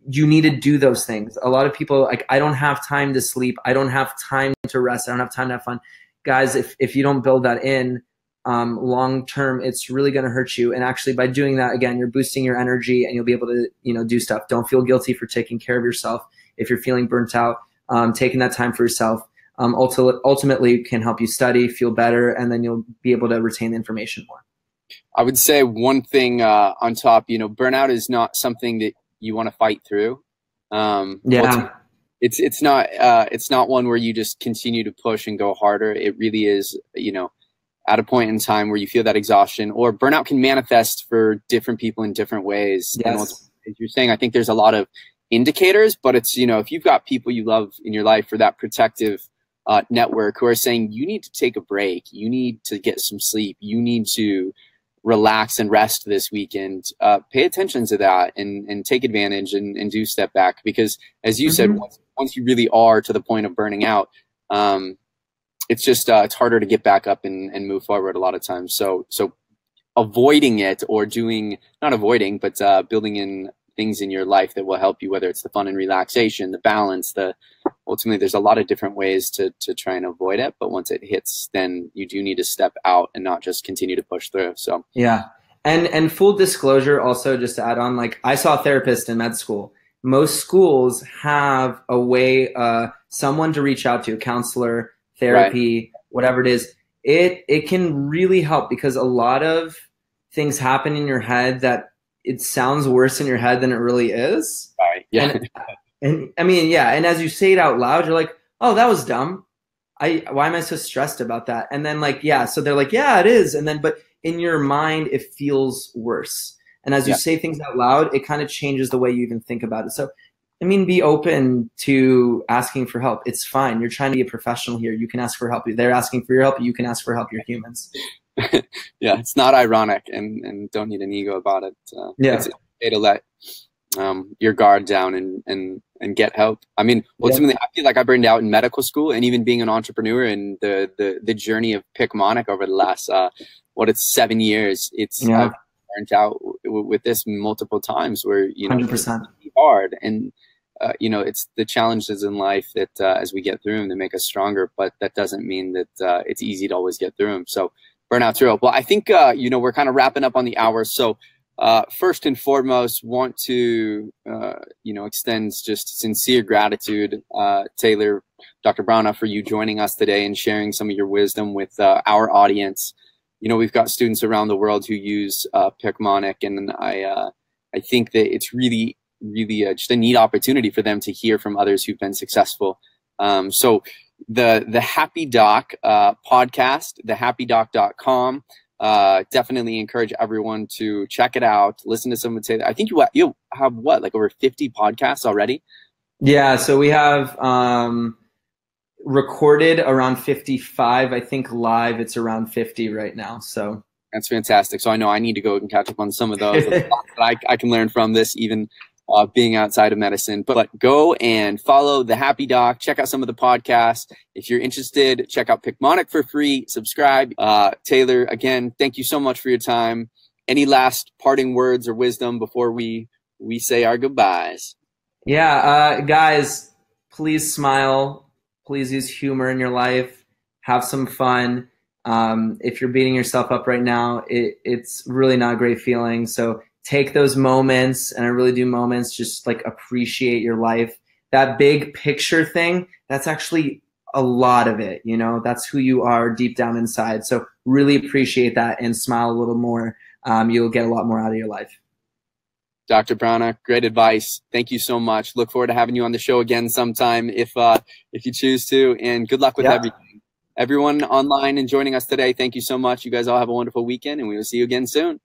You need to do those things. A lot of people, like, I don't have time to sleep. I don't have time to rest. I don't have time to have fun. Guys, if you don't build that in long term, it's really going to hurt you. And actually, by doing that, again, you're boosting your energy and you'll be able to, you know, do stuff. Don't feel guilty for taking care of yourself. If you're feeling burnt out, taking that time for yourself ultimately can help you study, feel better, and then you'll be able to retain the information more. I would say one thing on top, you know, burnout is not something that you want to fight through. Yeah. It's not one where you just continue to push and go harder. It really is, you know, at a point in time where you feel that exhaustion, or burnout can manifest for different people in different ways. Yes. And as you're saying, I think there's a lot of indicators, but it's, you know, if you've got people you love in your life, for that protective network, who are saying you need to take a break, you need to get some sleep, you need to relax and rest this weekend, pay attention to that and take advantage and do step back. Because as you said, once you really are to the point of burning out, it's just, it's harder to get back up and move forward a lot of times. So avoiding it, or not avoiding, but building in things in your life that will help you, whether it's the fun and relaxation, the balance, ultimately there's a lot of different ways to try and avoid it. But once it hits, then you do need to step out and not just continue to push through. So yeah. And full disclosure, also, just to add on, like, I saw a therapist in med school. Most schools have a way, someone to reach out to, a counselor, therapy, right, whatever it is. It can really help, because a lot of things happen in your head that it sounds worse in your head than it really is. Right. Yeah. And I mean, yeah. And as you say it out loud, you're like, oh, that was dumb. Why am I so stressed about that? And then, like, yeah, so they're like, yeah, it is. And then, but in your mind, it feels worse. And as you say things out loud, it kind of changes the way you even think about it. So, I mean, be open to asking for help. It's fine. You're trying to be a professional here. You can ask for help. They're asking for your help. You can ask for help. You're humans. Yeah, it's not ironic, and don't need an ego about it. It's okay to let your guard down and get help. I mean, ultimately, I feel like I burned out in medical school, and even being an entrepreneur, and the journey of Picmonic over the last 7 years. I've burnt out with this multiple times, where, you know, 100%. It's hard, and you know, it's the challenges in life that as we get through them, they make us stronger. But that doesn't mean that it's easy to always get through them. So burnout's real. Well, I think you know, we're kind of wrapping up on the hour. So first and foremost, want to you know, extend just sincere gratitude, Taylor, Dr. Brana, for you joining us today and sharing some of your wisdom with our audience. You know, we've got students around the world who use Picmonic, and I think that it's really just a neat opportunity for them to hear from others who've been successful. So the Happy Doc podcast, thehappydoc.com. Definitely encourage everyone to check it out. Listen to someone say that. I think you have what, like over 50 podcasts already? Yeah. So we have recorded around 55. I think live it's around 50 right now. So that's fantastic. So I know I need to go and catch up on some of those. I can learn from this, even being outside of medicine. But go and follow the Happy Doc. Check out some of the podcasts. If you're interested, check out Picmonic for free. Subscribe. Taylor, again, thank you so much for your time. Any last parting words or wisdom before we say our goodbyes? Yeah, guys, please smile. Please use humor in your life. Have some fun. If you're beating yourself up right now, it's really not a great feeling. So take those moments, and I really do moments, just like appreciate your life. That big picture thing, that's actually a lot of it, you know, that's who you are deep down inside. So really appreciate that and smile a little more. You'll get a lot more out of your life. Dr. Brana, great advice. Thank you so much. Look forward to having you on the show again sometime if you choose to, and good luck with everything. Everyone online and joining us today, thank you so much. You guys all have a wonderful weekend, and we will see you again soon.